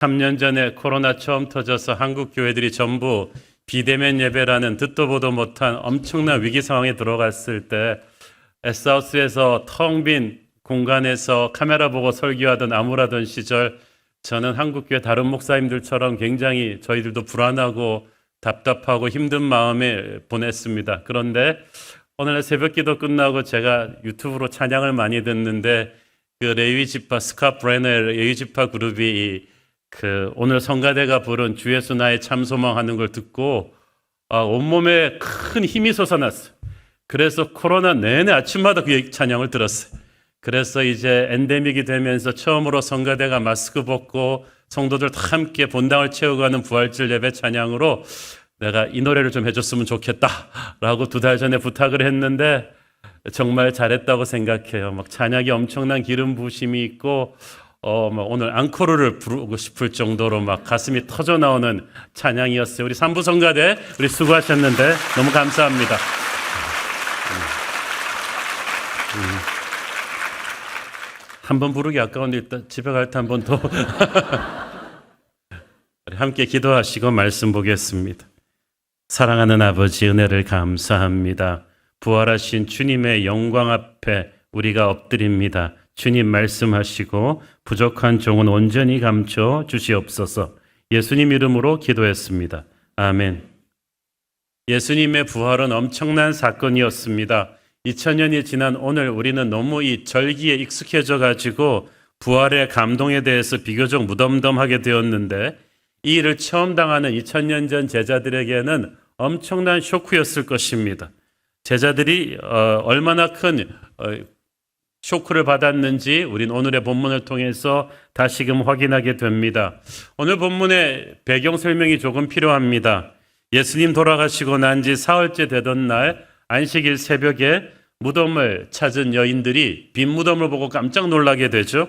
3년 전에 코로나 처음 터져서 한국 교회들이 전부 비대면 예배라는 듣도 보도 못한 엄청난 위기 상황에 들어갔을 때 에스하우스에서 텅 빈 공간에서 카메라 보고 설교하던 암울하던 시절, 저는 한국교회 다른 목사님들처럼 굉장히 저희들도 불안하고 답답하고 힘든 마음에 보냈습니다. 그런데 오늘 새벽기도 끝나고 제가 유튜브로 찬양을 많이 듣는데 그 레위 지파 스캇 브레너의 레위 지파 그룹이 오늘 성가대가 부른 주 예수 나의 참 소망하는 걸 듣고 온몸에 큰 힘이 솟아났어요. 그래서 코로나 내내 아침마다 그 찬양을 들었어요. 그래서 이제 엔데믹이 되면서 처음으로 성가대가 마스크 벗고 성도들 다 함께 본당을 채우고 부활절 예배 찬양으로 내가 이 노래를 좀 해줬으면 좋겠다라고 2달 전에 부탁을 했는데 정말 잘했다고 생각해요. 막 찬양이 엄청난 기름 부으심이 있고 오늘 앙코르를 부르고 싶을 정도로 막 가슴이 터져 나오는 찬양이었어요. 우리 3부 성가대 우리 수고하셨는데 너무 감사합니다. 한 번 부르기 아까운데 일단 집에 갈 때 한 번 더 함께 기도하시고 말씀 보겠습니다. 사랑하는 아버지, 은혜를 감사합니다. 부활하신 주님의 영광 앞에 우리가 엎드립니다. 주님 말씀하시고 부족한 종은 온전히 감춰 주시옵소서. 예수님 이름으로 기도했습니다. 아멘. 예수님의 부활은 엄청난 사건이었습니다. 2000년이 지난 오늘 우리는 너무 이 절기에 익숙해져 가지고 부활의 감동에 대해서 비교적 무덤덤하게 되었는데, 이 일을 처음 당하는 2000년 전 제자들에게는 엄청난 쇼크였을 것입니다. 제자들이 얼마나 큰 쇼크를 받았는지 우린 오늘의 본문을 통해서 다시금 확인하게 됩니다. 오늘 본문의 배경 설명이 조금 필요합니다. 예수님 돌아가시고 난 지 사흘째 되던 날 안식일 새벽에 무덤을 찾은 여인들이 빈 무덤을 보고 깜짝 놀라게 되죠.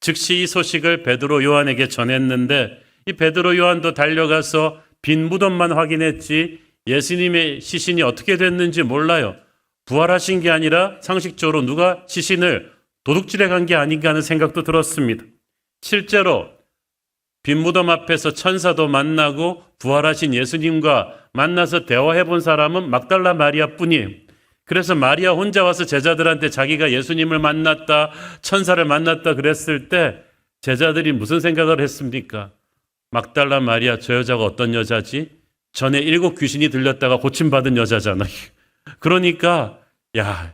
즉시 이 소식을 베드로 요한에게 전했는데, 이 베드로 요한도 달려가서 빈 무덤만 확인했지 예수님의 시신이 어떻게 됐는지 몰라요. 부활하신 게 아니라 상식적으로 누가 시신을 도둑질해 간 게 아닌가 하는 생각도 들었습니다. 실제로 빈 무덤 앞에서 천사도 만나고 부활하신 예수님과 만나서 대화해 본 사람은 막달라 마리아 뿐이에요. 그래서 마리아 혼자 와서 제자들한테 자기가 예수님을 만났다, 천사를 만났다 그랬을 때 제자들이 무슨 생각을 했습니까? 막달라 마리아, 저 여자가 어떤 여자지? 전에 7 귀신이 들렸다가 고침받은 여자잖아요. 그러니까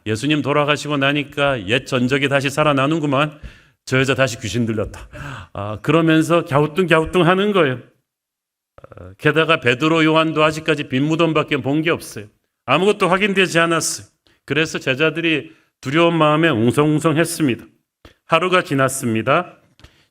예수님 돌아가시고 나니까 옛 전적이 다시 살아나는구만. 저 여자 다시 귀신 들렸다. 그러면서 갸우뚱갸우뚱 하는 거예요. 게다가 베드로 요한도 아직까지 빈 무덤밖에 본 게 없어요. 아무것도 확인되지 않았어요. 그래서 제자들이 두려운 마음에 웅성웅성했습니다. 하루가 지났습니다.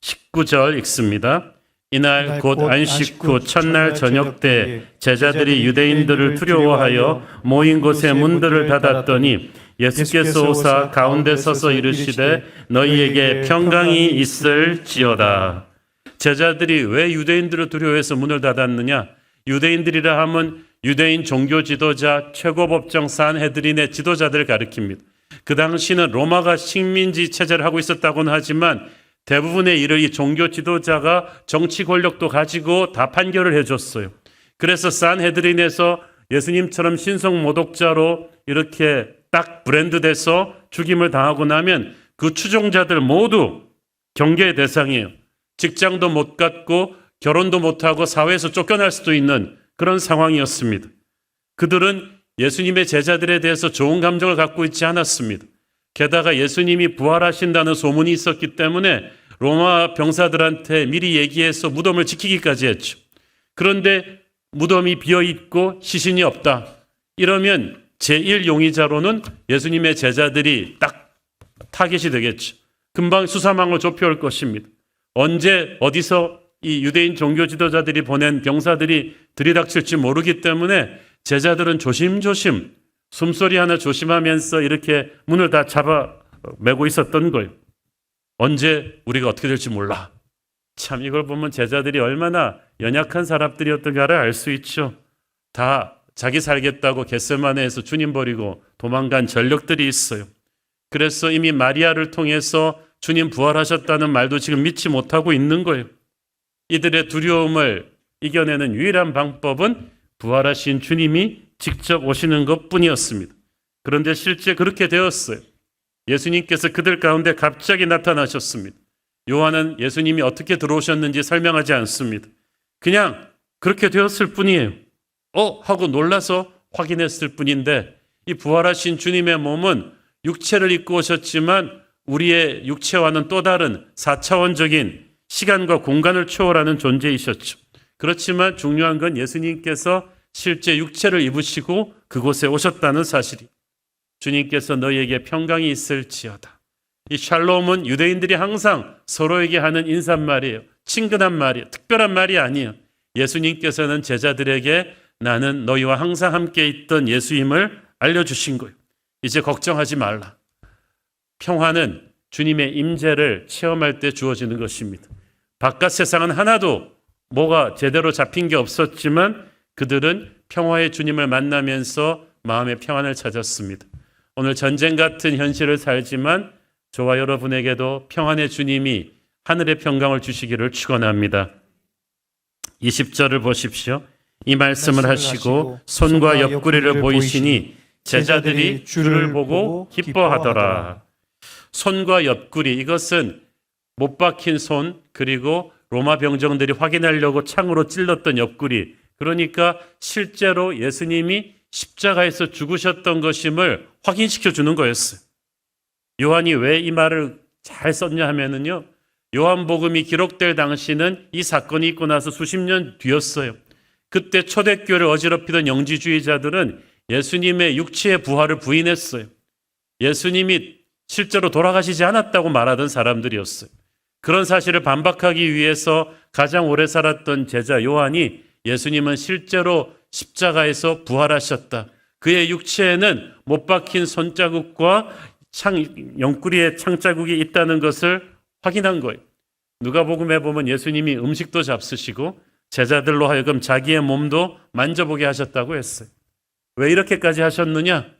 19절 읽습니다. 이날 곧 안식 후 첫날 저녁 때 제자들이 유대인들을 두려워하여 모인 곳에 문들을 닫았더니 예수께서 오사 가운데 서서 이르시되 너희에게 평강이 있을지어다. 제자들이 왜 유대인들을 두려워해서 문을 닫았느냐? 유대인들이라 하면 유대인 종교 지도자 최고법정 산헤드린의 지도자들을 가리킵니다. 그 당시는 로마가 식민지 체제를 하고 있었다고는 하지만 대부분의 일을 이 종교 지도자가 정치 권력도 가지고 다 판결을 해줬어요. 그래서 산헤드린에서 예수님처럼 신성 모독자로 이렇게 딱 브랜드돼서 죽임을 당하고 나면 그 추종자들 모두 경계의 대상이에요. 직장도 못 갖고 결혼도 못하고 사회에서 쫓겨날 수도 있는 그런 상황이었습니다. 그들은 예수님의 제자들에 대해서 좋은 감정을 갖고 있지 않았습니다. 게다가 예수님이 부활하신다는 소문이 있었기 때문에 로마 병사들한테 미리 얘기해서 무덤을 지키기까지 했죠. 그런데 무덤이 비어있고 시신이 없다. 이러면 제1용의자로는 예수님의 제자들이 딱 타겟이 되겠죠. 금방 수사망을 좁혀올 것입니다. 언제 어디서 이 유대인 종교 지도자들이 보낸 병사들이 들이닥칠지 모르기 때문에 제자들은 조심조심 숨소리 하나 조심하면서 이렇게 문을 다 잡아매고 있었던 거예요. 언제 우리가 어떻게 될지 몰라. 참 이걸 보면 제자들이 얼마나 연약한 사람들이었던가를 알 수 있죠. 다 자기 살겠다고 겟세마네에서 주님 버리고 도망간 전력들이 있어요. 그래서 이미 마리아를 통해서 주님 부활하셨다는 말도 지금 믿지 못하고 있는 거예요. 이들의 두려움을 이겨내는 유일한 방법은 부활하신 주님이 직접 오시는 것뿐이었습니다. 그런데 실제 그렇게 되었어요. 예수님께서 그들 가운데 갑자기 나타나셨습니다. 요한은 예수님이 어떻게 들어오셨는지 설명하지 않습니다. 그냥 그렇게 되었을 뿐이에요. 하고 놀라서 확인했을 뿐인데, 이 부활하신 주님의 몸은 육체를 입고 오셨지만 우리의 육체와는 또 다른 4차원적인 시간과 공간을 초월하는 존재이셨죠. 그렇지만 중요한 건 예수님께서 실제 육체를 입으시고 그곳에 오셨다는 사실이, 주님께서 너희에게 평강이 있을지어다. 이 샬롬은 유대인들이 항상 서로에게 하는 인사말이에요. 친근한 말이에요. 특별한 말이 아니에요. 예수님께서는 제자들에게 나는 너희와 항상 함께 있던 예수임을 알려주신 거예요. 이제 걱정하지 말라. 평화는 주님의 임재를 체험할 때 주어지는 것입니다. 바깥 세상은 하나도 뭐가 제대로 잡힌 게 없었지만 그들은 평화의 주님을 만나면서 마음의 평안을 찾았습니다. 오늘 전쟁 같은 현실을 살지만 저와 여러분에게도 평안의 주님이 하늘의 평강을 주시기를 축원합니다. 20절을 보십시오. 이 말씀을 하시고 손과 옆구리를 보이시니 제자들이 주를 보고 기뻐하더라. 손과 옆구리, 이것은 못 박힌 손, 그리고 로마 병정들이 확인하려고 창으로 찔렀던 옆구리, 그러니까 실제로 예수님이 십자가에서 죽으셨던 것임을 확인시켜 주는 거였어요. 요한이 왜 이 말을 잘 썼냐 하면은요, 요한복음이 기록될 당시는 이 사건이 있고 나서 수십 년 뒤였어요. 그때 초대교회를 어지럽히던 영지주의자들은 예수님의 육체의 부활을 부인했어요. 예수님이 실제로 돌아가시지 않았다고 말하던 사람들이었어요. 그런 사실을 반박하기 위해서 가장 오래 살았던 제자 요한이 예수님은 실제로 십자가에서 부활하셨다. 그의 육체에는 못 박힌 손자국과 옆구리에 창자국이 있다는 것을 확인한 거예요. 누가복음에 보면 예수님이 음식도 잡수시고 제자들로 하여금 자기의 몸도 만져보게 하셨다고 했어요. 왜 이렇게까지 하셨느냐?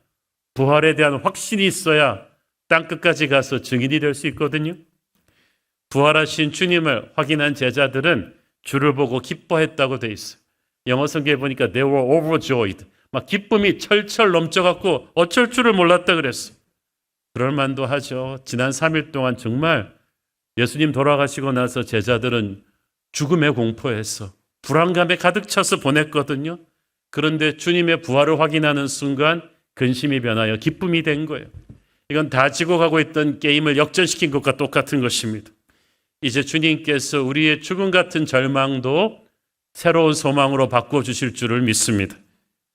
부활에 대한 확신이 있어야 땅끝까지 가서 증인이 될 수 있거든요. 부활하신 주님을 확인한 제자들은 주를 보고 기뻐했다고 돼 있어요. 영어 성경에 보니까 they were overjoyed. 막 기쁨이 철철 넘쳐갖고 어쩔 줄을 몰랐다 그랬어요. 그럴 만도 하죠. 지난 3일 동안 정말 예수님 돌아가시고 나서 제자들은 죽음에 공포해서 불안감에 가득 차서 보냈거든요. 그런데 주님의 부활을 확인하는 순간 근심이 변하여 기쁨이 된 거예요. 이건 다 지고 가고 있던 게임을 역전시킨 것과 똑같은 것입니다. 이제 주님께서 우리의 죽음 같은 절망도 새로운 소망으로 바꿔주실 줄을 믿습니다.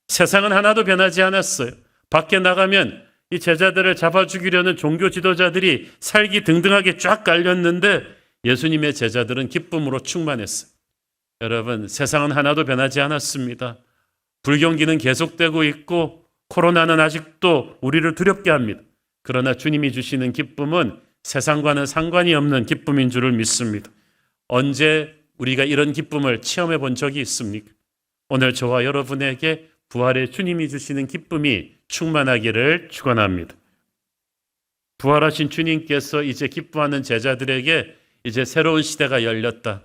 세상은 하나도 변하지 않았어요. 밖에 나가면 이 제자들을 잡아 죽이려는 종교 지도자들이 살기 등등하게 쫙 깔렸는데 예수님의 제자들은 기쁨으로 충만했어요. 여러분, 세상은 하나도 변하지 않았습니다. 불경기는 계속되고 있고 코로나는 아직도 우리를 두렵게 합니다. 그러나 주님이 주시는 기쁨은 세상과는 상관이 없는 기쁨인 줄을 믿습니다. 언제 우리가 이런 기쁨을 체험해 본 적이 있습니까? 오늘 저와 여러분에게 부활의 주님이 주시는 기쁨이 충만하기를 축원합니다. 부활하신 주님께서 이제 기뻐하는 제자들에게 이제 새로운 시대가 열렸다.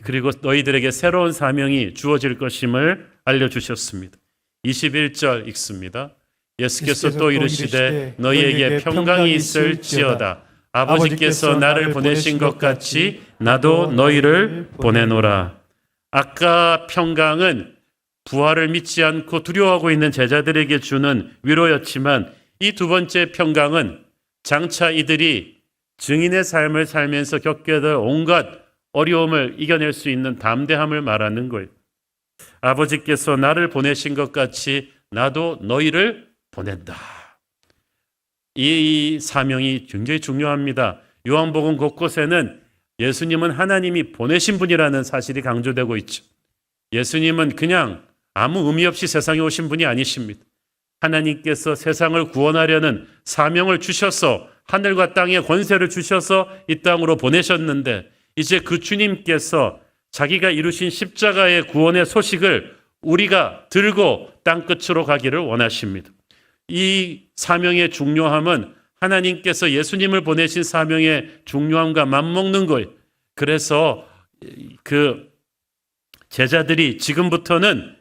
그리고 너희들에게 새로운 사명이 주어질 것임을 알려주셨습니다. 21절 읽습니다. 예수께서 또 이르시되 너희에게 평강이 있을지어다. 아버지께서 나를 보내신 것 같이 나도 너희를 보내노라. 아까 평강은 부활을 믿지 않고 두려워하고 있는 제자들에게 주는 위로였지만 이 두 번째 평강은 장차 이들이 증인의 삶을 살면서 겪게 될 온갖 어려움을 이겨낼 수 있는 담대함을 말하는 거예요. 아버지께서 나를 보내신 것 같이 나도 너희를 보낸다. 이 사명이 굉장히 중요합니다. 요한복음 곳곳에는 예수님은 하나님이 보내신 분이라는 사실이 강조되고 있죠. 예수님은 그냥 아무 의미 없이 세상에 오신 분이 아니십니다. 하나님께서 세상을 구원하려는 사명을 주셔서 하늘과 땅의 권세를 주셔서 이 땅으로 보내셨는데 이제 그 주님께서 자기가 이루신 십자가의 구원의 소식을 우리가 들고 땅끝으로 가기를 원하십니다. 이 사명의 중요함은 하나님께서 예수님을 보내신 사명의 중요함과 맞먹는 거예요. 그래서 그 제자들이 지금부터는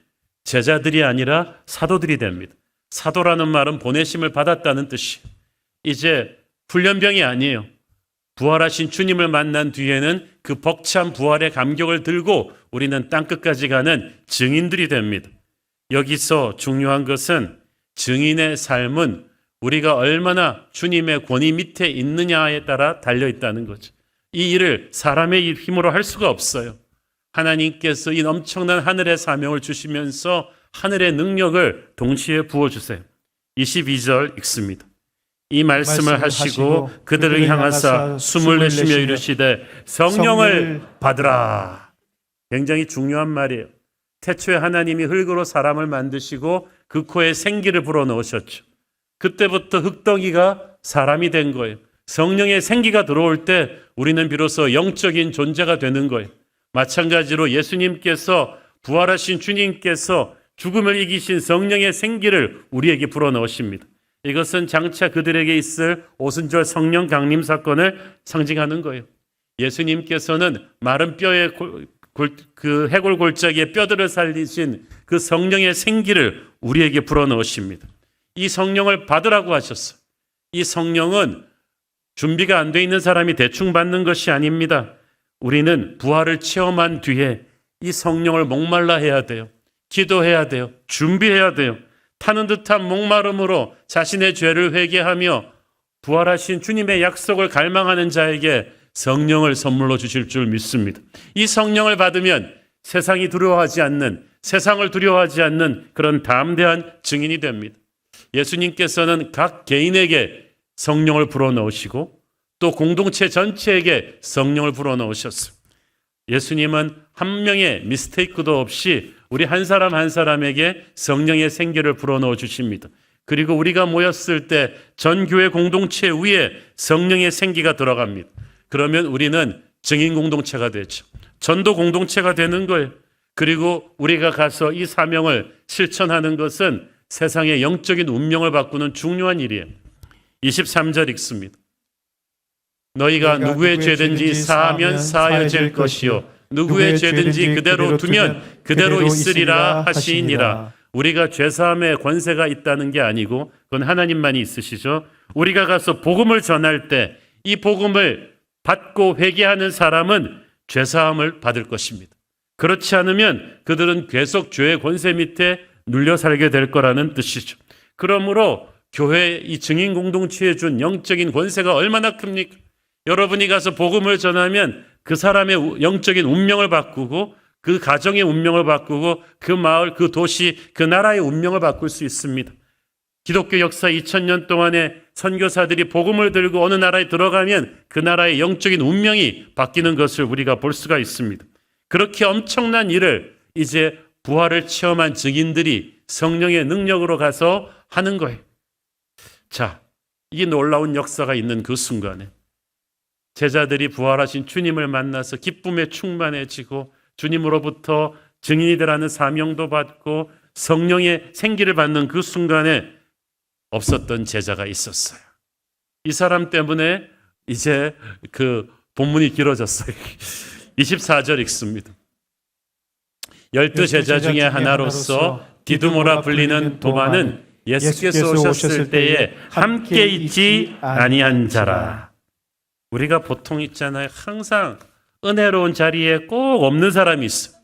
제자들이 아니라 사도들이 됩니다. 사도라는 말은 보내심을 받았다는 뜻이에요. 이제 훈련병이 아니에요. 부활하신 주님을 만난 뒤에는 그 벅찬 부활의 감격을 들고 우리는 땅끝까지 가는 증인들이 됩니다. 여기서 중요한 것은 증인의 삶은 우리가 얼마나 주님의 권위 밑에 있느냐에 따라 달려있다는 거죠. 이 일을 사람의 힘으로 할 수가 없어요. 하나님께서 이 엄청난 하늘의 사명을 주시면서 하늘의 능력을 동시에 부어주세요. 22절 읽습니다. 이 말씀을 하시고 그들을 향하사 숨을 내쉬며 이르시되 성령을 받으라. 굉장히 중요한 말이에요. 태초에 하나님이 흙으로 사람을 만드시고 그 코에 생기를 불어넣으셨죠. 그때부터 흙덩이가 사람이 된 거예요. 성령의 생기가 들어올 때 우리는 비로소 영적인 존재가 되는 거예요. 마찬가지로 예수님께서 부활하신 주님께서 죽음을 이기신 성령의 생기를 우리에게 불어넣으십니다. 이것은 장차 그들에게 있을 오순절 성령 강림 사건을 상징하는 거예요. 예수님께서는 마른 뼈에 그 해골 골짜기에 뼈들을 살리신 그 성령의 생기를 우리에게 불어넣으십니다. 이 성령을 받으라고 하셨어요. 이 성령은 준비가 안 돼 있는 사람이 대충 받는 것이 아닙니다. 우리는 부활을 체험한 뒤에 이 성령을 목말라 해야 돼요. 기도해야 돼요. 준비해야 돼요. 타는 듯한 목마름으로 자신의 죄를 회개하며 부활하신 주님의 약속을 갈망하는 자에게 성령을 선물로 주실 줄 믿습니다. 이 성령을 받으면 세상이 두려워하지 않는, 세상을 두려워하지 않는 그런 담대한 증인이 됩니다. 예수님께서는 각 개인에게 성령을 불어넣으시고 또 공동체 전체에게 성령을 불어넣으셨습니다. 예수님은 한 명의 미스테이크도 없이 우리 한 사람 한 사람에게 성령의 생기를 불어넣어 주십니다. 그리고 우리가 모였을 때 전 교회 공동체 위에 성령의 생기가 들어갑니다. 그러면 우리는 증인 공동체가 되죠. 전도 공동체가 되는 거예요. 그리고 우리가 가서 이 사명을 실천하는 것은 세상의 영적인 운명을 바꾸는 중요한 일이에요. 23절 읽습니다. 너희가 누구의 죄든지 사하면 사하여질 것이요 누구의 죄든지 그대로 두면 그대로 있으리라 하시니라. 우리가 죄사함의 권세가 있다는 게 아니고 그건 하나님만이 있으시죠. 우리가 가서 복음을 전할 때 이 복음을 받고 회개하는 사람은 죄사함을 받을 것입니다. 그렇지 않으면 그들은 계속 죄의 권세 밑에 눌려 살게 될 거라는 뜻이죠. 그러므로 교회 이 증인 공동체에 준 영적인 권세가 얼마나 큽니까? 여러분이 가서 복음을 전하면 그 사람의 영적인 운명을 바꾸고 그 가정의 운명을 바꾸고 그 마을, 그 도시, 그 나라의 운명을 바꿀 수 있습니다. 기독교 역사 2000년 동안에 선교사들이 복음을 들고 어느 나라에 들어가면 그 나라의 영적인 운명이 바뀌는 것을 우리가 볼 수가 있습니다. 그렇게 엄청난 일을 이제 부활을 체험한 증인들이 성령의 능력으로 가서 하는 거예요. 자, 이 놀라운 역사가 있는 그 순간에 제자들이 부활하신 주님을 만나서 기쁨에 충만해지고 주님으로부터 증인이 되라는 사명도 받고 성령의 생기를 받는 그 순간에 없었던 제자가 있었어요. 이 사람 때문에 이제 그 본문이 길어졌어요. 24절 읽습니다. 12제자 중에 하나로서 디두모라 불리는 도마는 예수께서 오셨을 때에 함께 있지 아니한 자라. 우리가 보통 있잖아요. 항상 은혜로운 자리에 꼭 없는 사람이 있어요.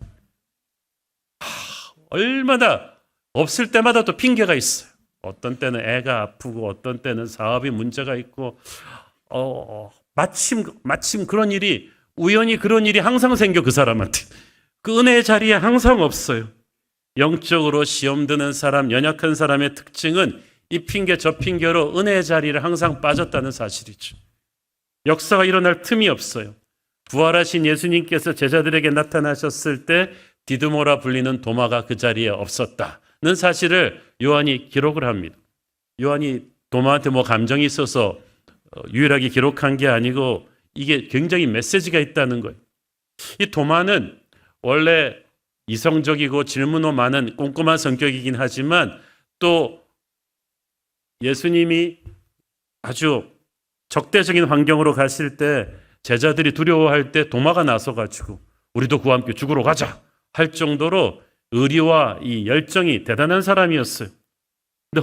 얼마나 없을 때마다 또 핑계가 있어요. 어떤 때는 애가 아프고 어떤 때는 사업이 문제가 있고 마침 그런 일이 우연히 그런 일이 항상 생겨 그 사람한테. 그 은혜의 자리에 항상 없어요. 영적으로 시험 드는 사람, 연약한 사람의 특징은 이 핑계 저 핑계로 은혜의 자리를 항상 빠졌다는 사실이죠. 역사가 일어날 틈이 없어요. 부활하신 예수님께서 제자들에게 나타나셨을 때 디두모라 불리는 도마가 그 자리에 없었다는 사실을 요한이 기록을 합니다. 요한이 도마한테 감정이 있어서 유일하게 기록한 게 아니고 이게 굉장히 메시지가 있다는 거예요. 이 도마는 원래 이성적이고 질문도 많은 꼼꼼한 성격이긴 하지만 또 예수님이 아주 적대적인 환경으로 갔을 때 제자들이 두려워할 때 도마가 나서가지고 우리도 그와 함께 죽으러 가자 할 정도로 의리와 이 열정이 대단한 사람이었어요.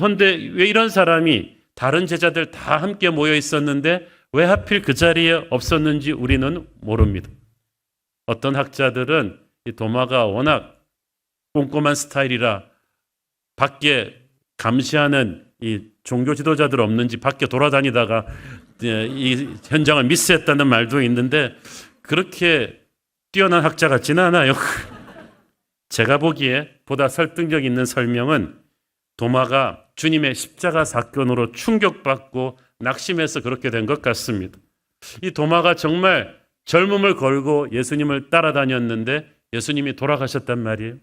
근데 왜 이런 사람이 다른 제자들 다 함께 모여 있었는데 왜 하필 그 자리에 없었는지 우리는 모릅니다. 어떤 학자들은 이 도마가 워낙 꼼꼼한 스타일이라 밖에 감시하는 이 종교 지도자들 없는지 밖에 돌아다니다가 이 현장을 미스했다는 말도 있는데 그렇게 뛰어난 학자 같지는 않아요. 제가 보기에 보다 설득력 있는 설명은 도마가 주님의 십자가 사건으로 충격받고 낙심해서 그렇게 된 것 같습니다. 이 도마가 정말 젊음을 걸고 예수님을 따라다녔는데 예수님이 돌아가셨단 말이에요.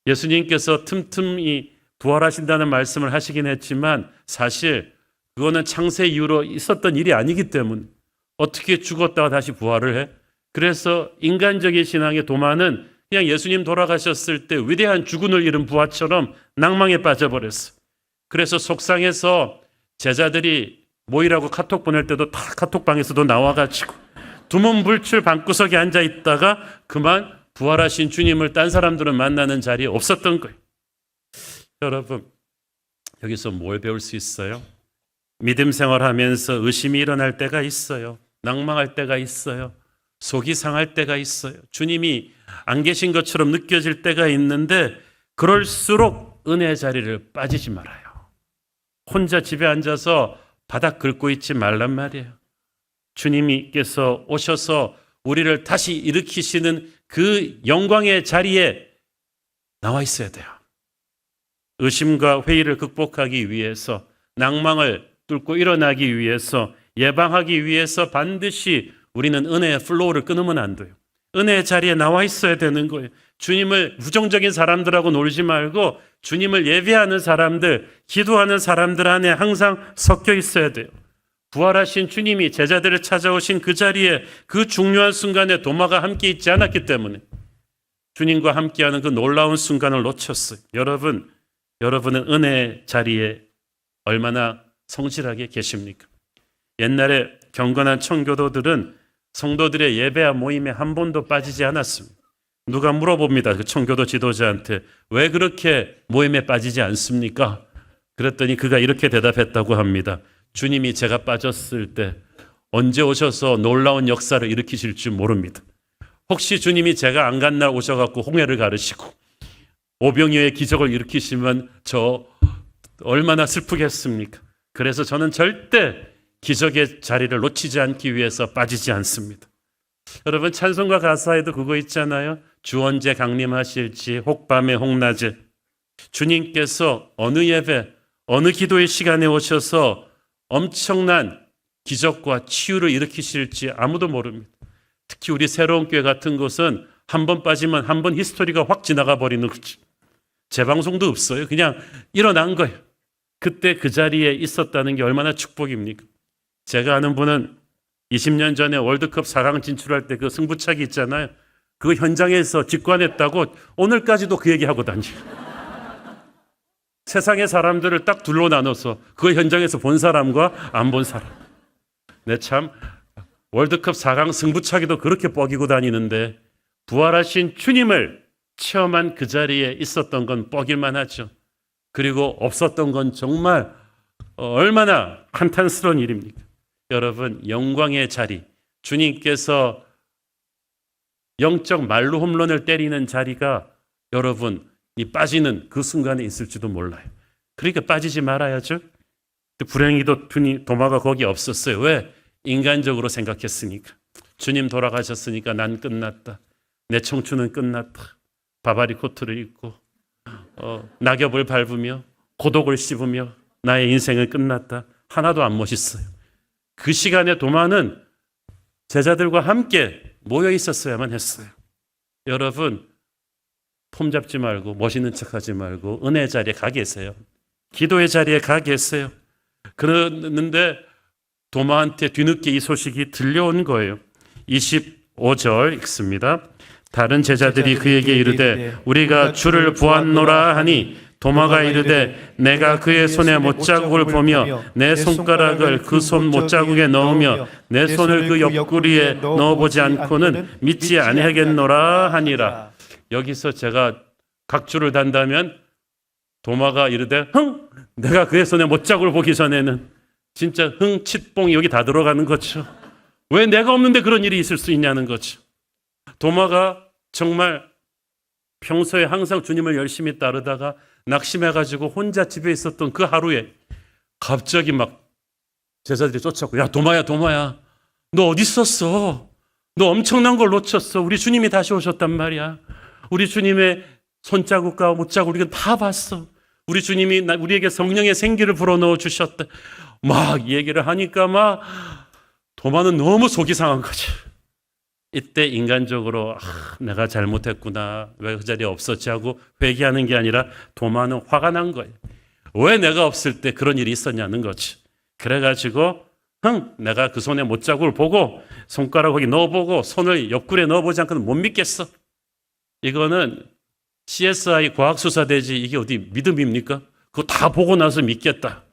예수님께서 틈틈이 부활하신다는 말씀을 하시긴 했지만 사실 그거는 창세 이후로 있었던 일이 아니기 때문에 어떻게 죽었다가 다시 부활을 해? 그래서 인간적인 신앙의 도마는 그냥 예수님 돌아가셨을 때 위대한 주군을 잃은 부하처럼 낭망에 빠져버렸어. 그래서 속상해서 제자들이 모이라고 카톡 보낼 때도 다 카톡방에서도 나와가지고 두문불출 방구석에 앉아 있다가 그만 부활하신 주님을 딴 사람들은 만나는 자리에 없었던 거예요. 여러분, 여기서 뭘 배울 수 있어요? 믿음 생활하면서 의심이 일어날 때가 있어요. 낭망할 때가 있어요. 속이 상할 때가 있어요. 주님이 안 계신 것처럼 느껴질 때가 있는데 그럴수록 은혜의 자리를 빠지지 말아요. 혼자 집에 앉아서 바닥 긁고 있지 말란 말이에요. 주님께서 오셔서 우리를 다시 일으키시는 그 영광의 자리에 나와 있어야 돼요. 의심과 회의를 극복하기 위해서, 낭망을 뚫고 일어나기 위해서, 예방하기 위해서 반드시 우리는 은혜의 플로우를 끊으면 안 돼요. 은혜의 자리에 나와 있어야 되는 거예요. 주님을 부정적인 사람들하고 놀지 말고 주님을 예배하는 사람들, 기도하는 사람들 안에 항상 섞여 있어야 돼요. 부활하신 주님이 제자들을 찾아오신 그 자리에 그 중요한 순간에 도마가 함께 있지 않았기 때문에 주님과 함께하는 그 놀라운 순간을 놓쳤어요. 여러분은 은혜의 자리에 얼마나 성실하게 계십니까? 옛날에 경건한 청교도들은 성도들의 예배와 모임에 한 번도 빠지지 않았습니다. 누가 물어봅니다. 그 청교도 지도자한테 왜 그렇게 모임에 빠지지 않습니까? 그랬더니 그가 이렇게 대답했다고 합니다. 주님이 제가 빠졌을 때 언제 오셔서 놀라운 역사를 일으키실 줄 모릅니다. 혹시 주님이 제가 안 간 날 오셔갖고 홍해를 가르시고 오병이어의 기적을 일으키시면 저 얼마나 슬프겠습니까? 그래서 저는 절대 기적의 자리를 놓치지 않기 위해서 빠지지 않습니다. 여러분, 찬송가 가사에도 그거 있잖아요. 주 언제 강림하실지 혹밤에 혹낮에. 주님께서 어느 예배, 어느 기도의 시간에 오셔서 엄청난 기적과 치유를 일으키실지 아무도 모릅니다. 특히 우리 새로운 교회 같은 곳은 한 번 빠지면 한 번 히스토리가 확 지나가 버리는 거죠. 재방송도 없어요. 그냥 일어난 거예요. 그때 그 자리에 있었다는 게 얼마나 축복입니까? 제가 아는 분은 20년 전에 월드컵 4강 진출할 때 그 승부차기 있잖아요. 그 현장에서 직관했다고 오늘까지도 그 얘기하고 다니요. 세상의 사람들을 딱 둘로 나눠서 그 현장에서 본 사람과 안 본 사람. 네, 참 월드컵 4강 승부차기도 그렇게 뻐기고 다니는데 부활하신 주님을 체험한 그 자리에 있었던 건 뻐길만 하죠. 그리고 없었던 건 정말 얼마나 한탄스러운 일입니까? 여러분, 영광의 자리, 주님께서 영적 말로 홈런을 때리는 자리가 여러분 이 빠지는 그 순간에 있을지도 몰라요. 그러니까 빠지지 말아야죠. 불행히도 도마가 거기 없었어요. 왜? 인간적으로 생각했으니까. 주님 돌아가셨으니까 난 끝났다. 내 청춘은 끝났다. 바바리 코트를 입고 낙엽을 밟으며 고독을 씹으며 나의 인생은 끝났다. 하나도 안 멋있어요. 그 시간에 도마는 제자들과 함께 모여 있었어야만 했어요. 여러분, 폼 잡지 말고 멋있는 척하지 말고 은혜의 자리에 가 계세요. 기도의 자리에 가 계세요. 그러는데 도마한테 뒤늦게 이 소식이 들려온 거예요. 25절 읽습니다. 다른 제자들이 그에게 이르되 우리가 주를 보았노라 하니 도마가 이르되 내가 그의 손에 못자국을 보며 내 손가락을 그 손 못자국에 넣으며 내 손을 그 옆구리에 넣어보지 않고는 믿지 아니하겠노라 하니라. 여기서 제가 각주를 단다면 도마가 이르되 흥! 내가 그의 손에 못자국을 보기 전에는 진짜 흥, 칫뽕이 여기 다 들어가는 거죠. 왜 내가 없는데 그런 일이 있을 수 있냐는 거죠. 도마가 정말 평소에 항상 주님을 열심히 따르다가 낙심해가지고 혼자 집에 있었던 그 하루에 갑자기 막 제자들이 쫓아오고, 야 도마야 도마야, 너 어디 있었어? 너 엄청난 걸 놓쳤어. 우리 주님이 다시 오셨단 말이야. 우리 주님의 손자국과 못자국 우리가 다 봤어. 우리 주님이 우리에게 성령의 생기를 불어넣어 주셨다. 막 얘기를 하니까 막 도마는 너무 속이 상한 거죠. 이때 인간적으로 내가 잘못했구나, 왜 그 자리에 없었지 하고 회개하는 게 아니라 도마는 화가 난 거예요. 왜 내가 없을 때 그런 일이 있었냐는 거지. 그래가지고 내가 그 손에 못자국을 보고 손가락 거기 넣어보고 손을 옆구리에 넣어보지 않고는 못 믿겠어. 이거는 CSI 과학수사대지 이게 어디 믿음입니까? 그거 다 보고 나서 믿겠다.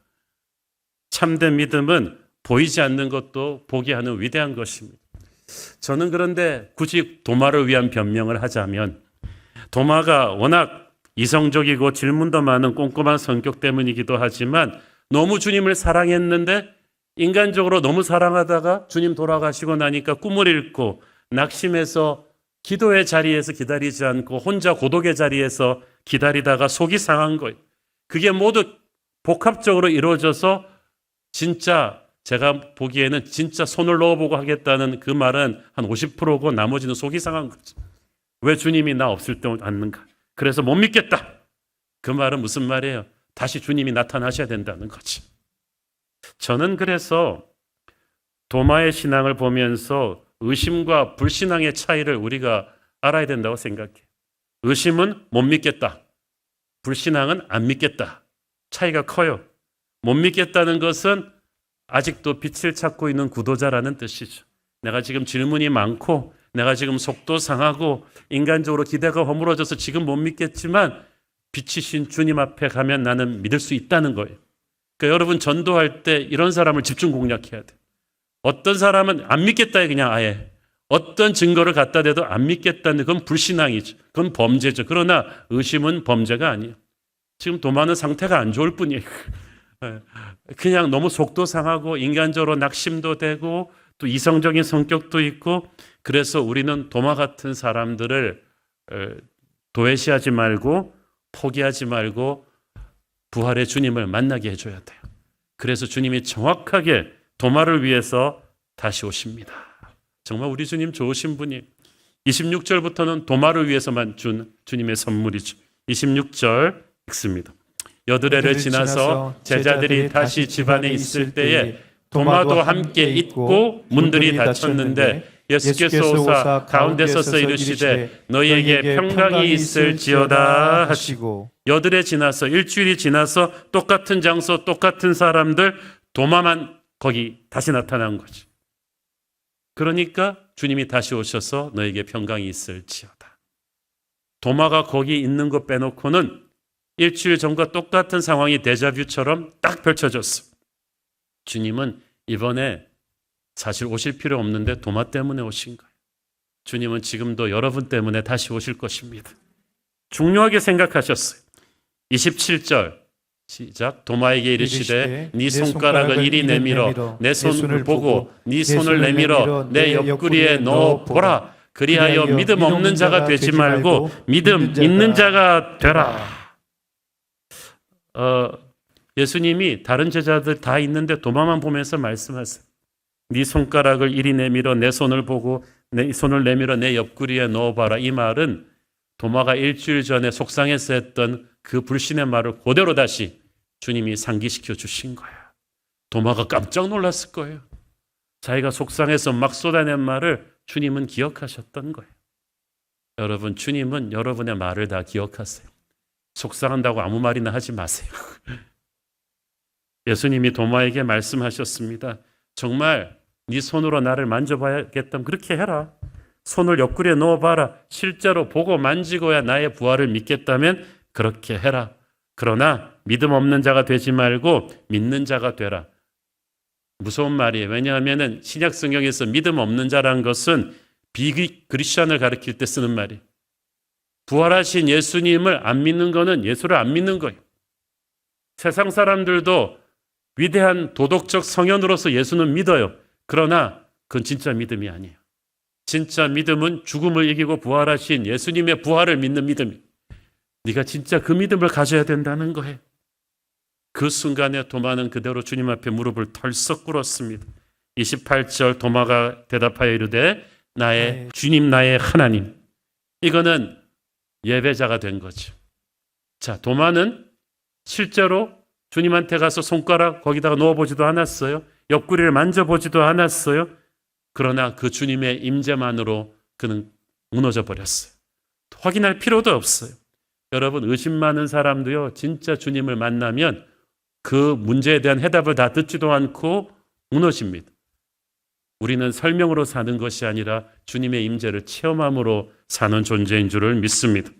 참된 믿음은 보이지 않는 것도 보게 하는 위대한 것입니다. 저는 그런데 굳이 도마를 위한 변명을 하자면, 도마가 워낙 이성적이고 질문도 많은 꼼꼼한 성격 때문이기도 하지만 너무 주님을 사랑했는데 인간적으로 너무 사랑하다가 주님 돌아가시고 나니까 꿈을 잃고 낙심해서 기도의 자리에서 기다리지 않고 혼자 고독의 자리에서 기다리다가 속이 상한 거예요. 그게 모두 복합적으로 이루어져서 진짜 제가 보기에는 진짜 손을 넣어보고 하겠다는 그 말은 한 50%고 나머지는 속이 상한 거죠. 왜 주님이 나 없을 때 않는가? 그래서 못 믿겠다. 그 말은 무슨 말이에요? 다시 주님이 나타나셔야 된다는 거지. 저는 그래서 도마의 신앙을 보면서 의심과 불신앙의 차이를 우리가 알아야 된다고 생각해요. 의심은 못 믿겠다. 불신앙은 안 믿겠다. 차이가 커요. 못 믿겠다는 것은 아직도 빛을 찾고 있는 구도자라는 뜻이죠. 내가 지금 질문이 많고 내가 지금 속도 상하고 인간적으로 기대가 허물어져서 지금 못 믿겠지만 빛이신 주님 앞에 가면 나는 믿을 수 있다는 거예요. 그러니까 여러분 전도할 때 이런 사람을 집중 공략해야 돼요. 어떤 사람은 안 믿겠다 그냥 아예. 어떤 증거를 갖다 대도 안 믿겠다는 그건 불신앙이죠. 그건 범죄죠. 그러나 의심은 범죄가 아니에요. 지금 도마는 상태가 안 좋을 뿐이에요. 그냥 너무 속도 상하고 인간적으로 낙심도 되고 또 이성적인 성격도 있고, 그래서 우리는 도마 같은 사람들을 도외시하지 말고 포기하지 말고 부활의 주님을 만나게 해줘야 돼요. 그래서 주님이 정확하게 도마를 위해서 다시 오십니다. 정말 우리 주님 좋으신 분이 26절부터는 도마를 위해서만 준 주님의 선물이죠. 26절 읽습니다. 여드레를 지나서 제자들이 다시 집안에 있을 때에 도마도 함께 있고 문들이 닫혔는데 예수께서 오사 가운데 서서 이르시되 너희에게 평강이 있을지어다 하시고, 여드레 지나서 일주일이 지나서 똑같은 장소 똑같은 사람들, 도마만 거기 다시 나타난 거죠. 그러니까 주님이 다시 오셔서 너에게 평강이 있을지어다. 도마가 거기 있는 것 빼놓고는 일주일 전과 똑같은 상황이 데자뷰처럼 딱 펼쳐졌어. 주님은 이번에 사실 오실 필요 없는데 도마 때문에 오신 거예요. 주님은 지금도 여러분 때문에 다시 오실 것입니다. 중요하게 생각하셨어요. 27절 시작. 도마에게 이르시되 네 손가락을 이리 내밀어 내 손을 보고 네 손을 내밀어 내 옆구리에 넣어 보라. 그리하여 믿음 없는 자가 되지 말고 믿음 있는 자가 되라. 예수님이 다른 제자들 다 있는데 도마만 보면서 말씀하세요. 네 손가락을 이리 내밀어 내 손을 보고 내 손을 내밀어 내 옆구리에 넣어봐라. 이 말은 도마가 일주일 전에 속상해서 했던 그 불신의 말을 그대로 다시 주님이 상기시켜 주신 거예요. 도마가 깜짝 놀랐을 거예요. 자기가 속상해서 막 쏟아낸 말을 주님은 기억하셨던 거예요. 여러분, 주님은 여러분의 말을 다 기억하세요. 속상한다고 아무 말이나 하지 마세요. 예수님이 도마에게 말씀하셨습니다. 정말 네 손으로 나를 만져봐야겠다면 그렇게 해라. 손을 옆구리에 넣어봐라. 실제로 보고 만지고야 나의 부활을 믿겠다면 그렇게 해라. 그러나 믿음 없는 자가 되지 말고 믿는 자가 되라. 무서운 말이에요. 왜냐하면 신약 성경에서 믿음 없는 자란 것은 비그리스천을 가리킬 때 쓰는 말이에요. 부활하신 예수님을 안 믿는 거는 예수를 안 믿는 거예요. 세상 사람들도 위대한 도덕적 성현으로서 예수는 믿어요. 그러나 그건 진짜 믿음이 아니에요. 진짜 믿음은 죽음을 이기고 부활하신 예수님의 부활을 믿는 믿음이에요. 네가 진짜 그 믿음을 가져야 된다는 거예요. 그 순간에 도마는 그대로 주님 앞에 무릎을 털썩 꿇었습니다. 28절 도마가 대답하여 이르되 나의 주님 나의 하나님. 이거는 예배자가 된 거죠. 자, 도마는 실제로 주님한테 가서 손가락 거기다가 넣어보지도 않았어요. 옆구리를 만져보지도 않았어요. 그러나 그 주님의 임재만으로 그는 무너져 버렸어요. 확인할 필요도 없어요. 여러분, 의심 많은 사람도요, 진짜 주님을 만나면 그 문제에 대한 해답을 다 듣지도 않고 무너집니다. 우리는 설명으로 사는 것이 아니라 주님의 임재를 체험함으로 사는 존재인 줄을 믿습니다.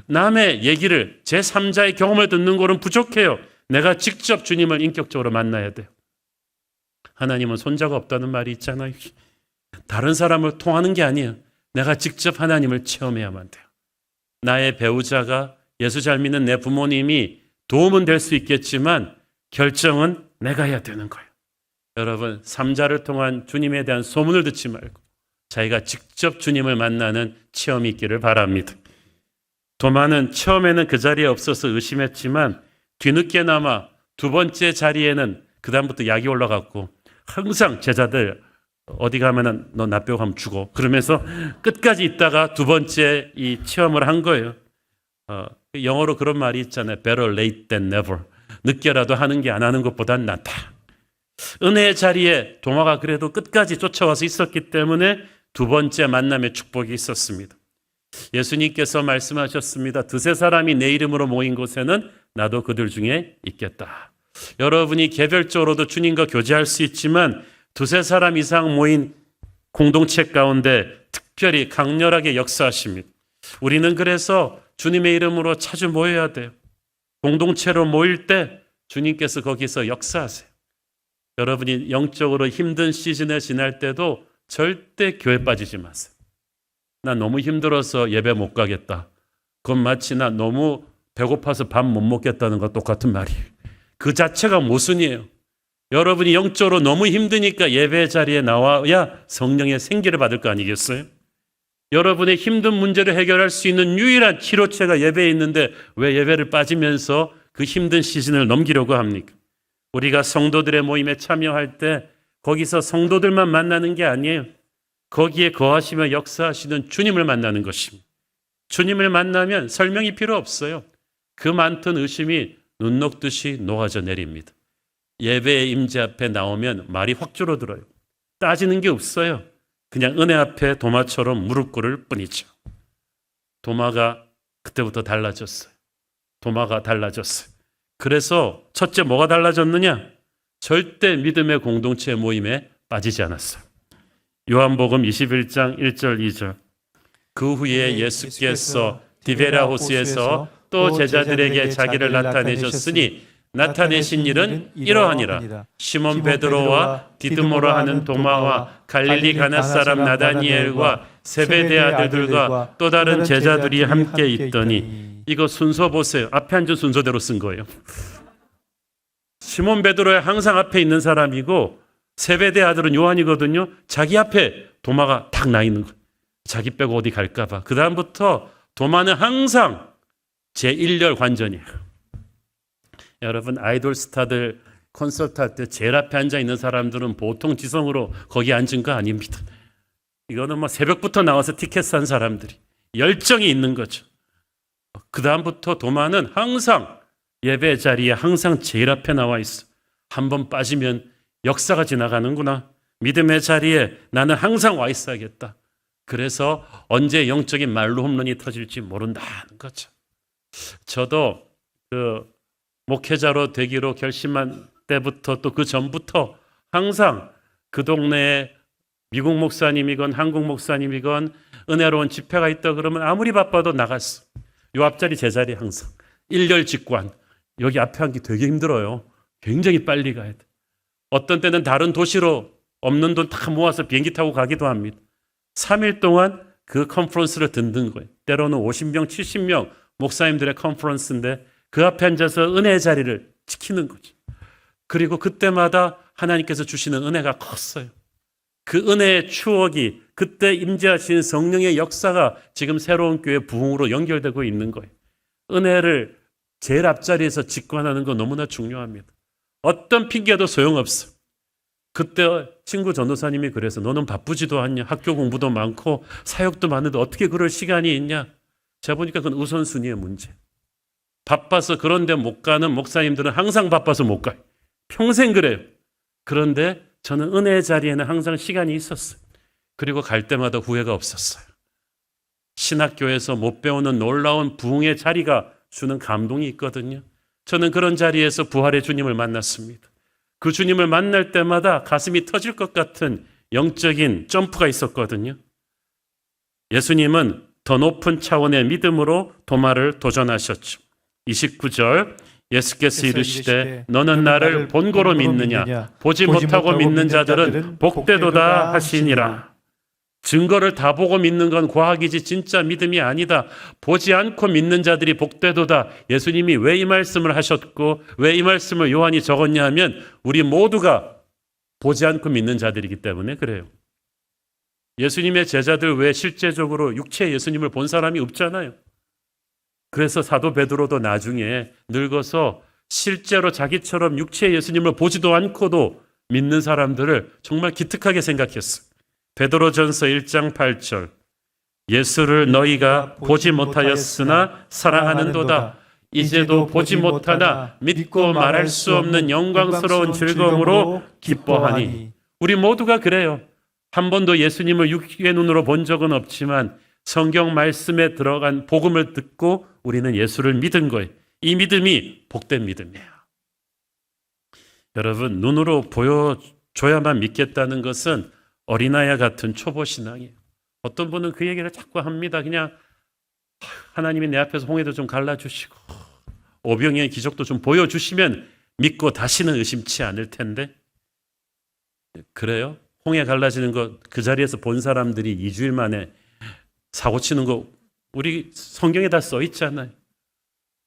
남의 얘기를, 제3자의 경험을 듣는 거는 부족해요. 내가 직접 주님을 인격적으로 만나야 돼요. 하나님은 손자가 없다는 말이 있잖아요. 다른 사람을 통하는 게 아니에요. 내가 직접 하나님을 체험해야만 돼요. 나의 배우자가, 예수 잘 믿는 내 부모님이 도움은 될 수 있겠지만 결정은 내가 해야 되는 거예요. 여러분, 삼자를 통한 주님에 대한 소문을 듣지 말고 자기가 직접 주님을 만나는 체험이 있기를 바랍니다. 도마는 처음에는 그 자리에 없어서 의심했지만 뒤늦게나마 두 번째 자리에는 그 다음부터 약이 올라갔고 항상 제자들 어디 가면은 너 나 빼고 가면 죽어. 그러면서 끝까지 있다가 두 번째 이 체험을 한 거예요. 영어로 그런 말이 있잖아요. Better late than never. 늦게라도 하는 게 안 하는 것보단 낫다. 은혜의 자리에 도마가 그래도 끝까지 쫓아와서 있었기 때문에 두 번째 만남의 축복이 있었습니다. 예수님께서 말씀하셨습니다. 두세 사람이 내 이름으로 모인 곳에는 나도 그들 중에 있겠다. 여러분이 개별적으로도 주님과 교제할 수 있지만 두세 사람 이상 모인 공동체 가운데 특별히 강렬하게 역사하십니다. 우리는 그래서 주님의 이름으로 자주 모여야 돼요. 공동체로 모일 때 주님께서 거기서 역사하세요. 여러분이 영적으로 힘든 시즌에 지날 때도 절대 교회 빠지지 마세요. 나 너무 힘들어서 예배 못 가겠다. 그건 마치 나 너무 배고파서 밥 못 먹겠다는 것 똑같은 말이에요. 그 자체가 모순이에요. 여러분이 영적으로 너무 힘드니까 예배 자리에 나와야 성령의 생기를 받을 거 아니겠어요? 여러분의 힘든 문제를 해결할 수 있는 유일한 치료체가 예배에 있는데 왜 예배를 빠지면서 그 힘든 시즌을 넘기려고 합니까? 우리가 성도들의 모임에 참여할 때 거기서 성도들만 만나는 게 아니에요. 거기에 거하시며 역사하시는 주님을 만나는 것입니다. 주님을 만나면 설명이 필요 없어요. 그 많던 의심이 눈 녹듯이 녹아져 내립니다. 예배의 임재 앞에 나오면 말이 확 줄어들어요. 따지는 게 없어요. 그냥 은혜 앞에 도마처럼 무릎 꿇을 뿐이죠. 도마가 그때부터 달라졌어요. 도마가 달라졌어요. 그래서 첫째 뭐가 달라졌느냐? 절대 믿음의 공동체 모임에 빠지지 않았어요. 요한복음 21장 1절 2절. 그 후에 예수께서 디베랴 호수에서 또 제자들에게 자기를 나타내셨으니 나타내신 일은 이러하니라. 시몬 베드로와 디드모라 하는 도마와 갈릴리 가나 사람 나다니엘과 세베대 아들들과 또 다른 제자들이 함께 있더니. 이거 순서 보세요. 앞에 앉은 순서대로 쓴 거예요. 시몬 베드로의 항상 앞에 있는 사람이고 세베대 아들은 요한이거든요. 자기 앞에 도마가 탁 나 있는 거예요. 자기 빼고 어디 갈까 봐. 그 다음부터 도마는 항상 제1열 관전이에요. 여러분, 아이돌 스타들 콘서트 할 때 제일 앞에 앉아 있는 사람들은 보통 지성으로 거기 앉은 거 아닙니다. 이거는 뭐 새벽부터 나와서 티켓 산 사람들이 열정이 있는 거죠. 그 다음부터 도마는 항상 예배 자리에 항상 제일 앞에 나와 있어. 한번 빠지면 역사가 지나가는구나. 믿음의 자리에 나는 항상 와 있어야겠다. 그래서 언제 영적인 말로 홈런이 터질지 모른다는 거죠. 저도 목회자로 되기로 결심한 때부터 또 그 전부터 항상 그 동네에 미국 목사님이건 한국 목사님이건 은혜로운 집회가 있다 그러면 아무리 바빠도 나갔어. 요 앞자리 제 자리 항상. 1열 직관. 여기 앞에 앉기 되게 힘들어요. 굉장히 빨리 가야 돼. 어떤 때는 다른 도시로 없는 돈 다 모아서 비행기 타고 가기도 합니다. 3일 동안 그 컨퍼런스를 듣는 거예요. 때로는 50명, 70명 목사님들의 컨퍼런스인데 그 앞에 앉아서 은혜의 자리를 지키는 거죠. 그리고 그때마다 하나님께서 주시는 은혜가 컸어요. 그 은혜의 추억이 그때 임재하신 성령의 역사가 지금 새로운 교회 부흥으로 연결되고 있는 거예요. 은혜를 제일 앞자리에서 직관하는 거 너무나 중요합니다. 어떤 핑계도 소용없어. 그때 친구 전도사님이 그래서 너는 바쁘지도 않냐? 학교 공부도 많고 사역도 많은데 어떻게 그럴 시간이 있냐? 제가 보니까 그건 우선순위의 문제. 바빠서 그런데 못 가는 목사님들은 항상 바빠서 못 가요. 평생 그래요. 그런데 저는 은혜의 자리에는 항상 시간이 있었어요. 그리고 갈 때마다 후회가 없었어요. 신학교에서 못 배우는 놀라운 부흥의 자리가 주는 감동이 있거든요. 저는 그런 자리에서 부활의 주님을 만났습니다. 그 주님을 만날 때마다 가슴이 터질 것 같은 영적인 점프가 있었거든요. 예수님은 더 높은 차원의 믿음으로 도마를 도전하셨죠. 29절 예수께서 이르시되 너는 나를 본고로 믿느냐 보지 못하고 믿는 자들은 복되도다 하시니라. 증거를 다 보고 믿는 건 과학이지 진짜 믿음이 아니다. 보지 않고 믿는 자들이 복되도다. 예수님이 왜 이 말씀을 하셨고 왜 이 말씀을 요한이 적었냐 하면 우리 모두가 보지 않고 믿는 자들이기 때문에 그래요. 예수님의 제자들 외에 실제적으로 육체의 예수님을 본 사람이 없잖아요. 그래서 사도 베드로도 나중에 늙어서 실제로 자기처럼 육체의 예수님을 보지도 않고도 믿는 사람들을 정말 기특하게 생각했어요. 베드로전서 1장 8절 예수를 너희가 보지 못하였으나 사랑하는도다. 이제도 보지 못하나 믿고 말할 수 없는 영광스러운 즐거움으로 기뻐하니. 우리 모두가 그래요. 한 번도 예수님을 육의 눈으로 본 적은 없지만 성경 말씀에 들어간 복음을 듣고 우리는 예수를 믿은 거예요. 이 믿음이 복된 믿음이에요. 여러분, 눈으로 보여줘야만 믿겠다는 것은 어린아이와 같은 초보 신앙이에요. 어떤 분은 그 얘기를 자꾸 합니다. 그냥 하나님이 내 앞에서 홍해도 좀 갈라주시고 오병이의 기적도 좀 보여주시면 믿고 다시는 의심치 않을 텐데 그래요? 홍해 갈라지는 거 그 자리에서 본 사람들이 2주일 만에 사고 치는 거 우리 성경에 다 써 있잖아요.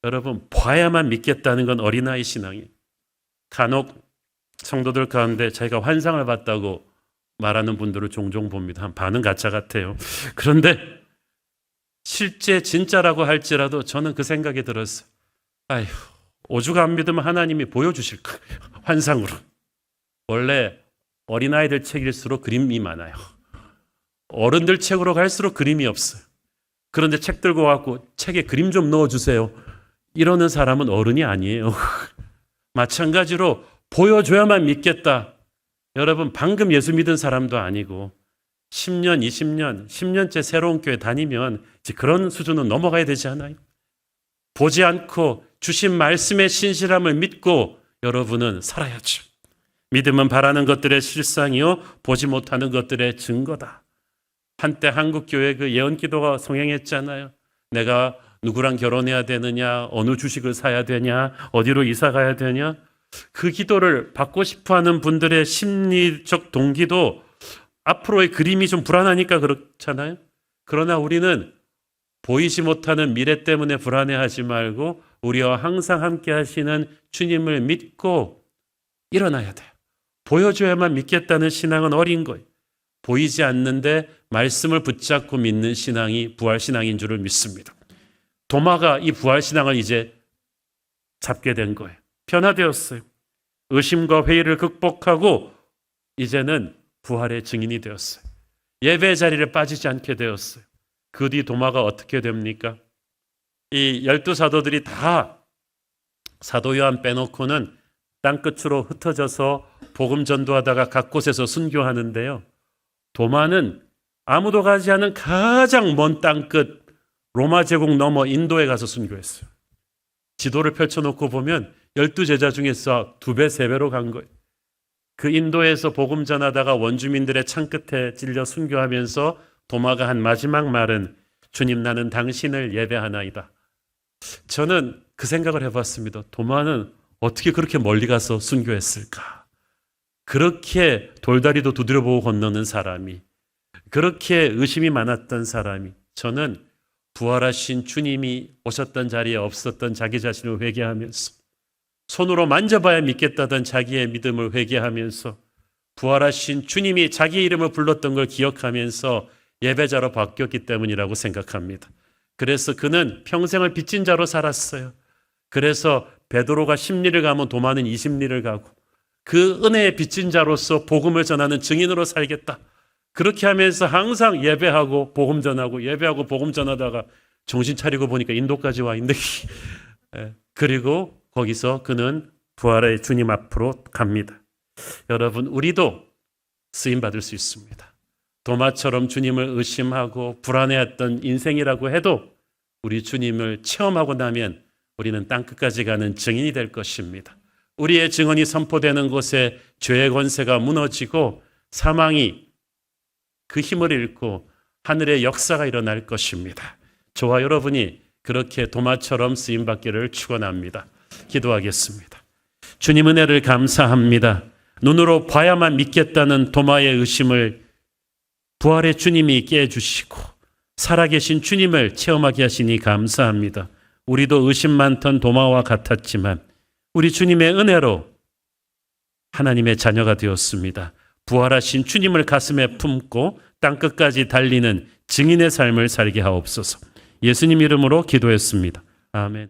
여러분, 봐야만 믿겠다는 건 어린아이 신앙이에요. 간혹 성도들 가운데 자기가 환상을 봤다고 말하는 분들을 종종 봅니다. 한 반은 가짜 같아요. 그런데 실제 진짜라고 할지라도 저는 그 생각이 들었어요. 아휴, 오죽 안 믿으면 하나님이 보여주실 거예요. 환상으로. 원래 어린아이들 책일수록 그림이 많아요. 어른들 책으로 갈수록 그림이 없어요. 그런데 책 들고 와갖고 책에 그림 좀 넣어주세요. 이러는 사람은 어른이 아니에요. 마찬가지로 보여줘야만 믿겠다. 여러분, 방금 예수 믿은 사람도 아니고 10년, 20년, 10년째 새로운 교회 다니면 이제 그런 수준은 넘어가야 되지 않아요? 보지 않고 주신 말씀의 신실함을 믿고 여러분은 살아야죠. 믿음은 바라는 것들의 실상이요 보지 못하는 것들의 증거다. 한때 한국교회 그 예언기도가 성행했잖아요. 내가 누구랑 결혼해야 되느냐, 어느 주식을 사야 되냐, 어디로 이사 가야 되냐. 그 기도를 받고 싶어하는 분들의 심리적 동기도 앞으로의 그림이 좀 불안하니까 그렇잖아요. 그러나 우리는 보이지 못하는 미래 때문에 불안해하지 말고 우리와 항상 함께 하시는 주님을 믿고 일어나야 돼요. 보여줘야만 믿겠다는 신앙은 어린 거예요. 보이지 않는데 말씀을 붙잡고 믿는 신앙이 부활신앙인 줄을 믿습니다. 도마가 이 부활신앙을 이제 잡게 된 거예요. 변화되었어요. 의심과 회의를 극복하고 이제는 부활의 증인이 되었어요. 예배 자리를 빠지지 않게 되었어요. 그 뒤 도마가 어떻게 됩니까? 이 12사도들이 다 사도 요한 빼놓고는 땅끝으로 흩어져서 복음 전도하다가 각 곳에서 순교하는데요. 도마는 아무도 가지 않은 가장 먼 땅끝 로마 제국 넘어 인도에 가서 순교했어요. 지도를 펼쳐놓고 보면 12제자 중에서 2배, 3배로 간 거예요. 그 인도에서 복음 전하다가 원주민들의 창끝에 찔려 순교하면서 도마가 한 마지막 말은 주님, 나는 당신을 예배하나이다. 저는 그 생각을 해봤습니다. 도마는 어떻게 그렇게 멀리 가서 순교했을까? 그렇게 돌다리도 두드려보고 건너는 사람이, 그렇게 의심이 많았던 사람이, 저는 부활하신 주님이 오셨던 자리에 없었던 자기 자신을 회개하면서, 손으로 만져봐야 믿겠다던 자기의 믿음을 회개하면서, 부활하신 주님이 자기 이름을 불렀던 걸 기억하면서 예배자로 바뀌었기 때문이라고 생각합니다. 그래서 그는 평생을 빚진 자로 살았어요. 그래서 베드로가 10리를 가면 도마는 20리를 가고, 그 은혜의 빚진 자로서 복음을 전하는 증인으로 살겠다. 그렇게 하면서 항상 예배하고 복음 전하고 예배하고 복음 전하다가 정신 차리고 보니까 인도까지 와 있는데 그리고 거기서 그는 부활의 주님 앞으로 갑니다. 여러분, 우리도 쓰임 받을 수 있습니다. 도마처럼 주님을 의심하고 불안해했던 인생이라고 해도 우리 주님을 체험하고 나면 우리는 땅끝까지 가는 증인이 될 것입니다. 우리의 증언이 선포되는 곳에 죄의 권세가 무너지고 사망이 그 힘을 잃고 하늘의 역사가 일어날 것입니다. 저와 여러분이 그렇게 도마처럼 쓰임받기를 축원합니다. 기도하겠습니다. 주님, 은혜를 감사합니다. 눈으로 봐야만 믿겠다는 도마의 의심을 부활의 주님이 깨주시고 살아계신 주님을 체험하게 하시니 감사합니다. 우리도 의심 많던 도마와 같았지만 우리 주님의 은혜로 하나님의 자녀가 되었습니다. 부활하신 주님을 가슴에 품고 땅끝까지 달리는 증인의 삶을 살게 하옵소서. 예수님 이름으로 기도했습니다. 아멘.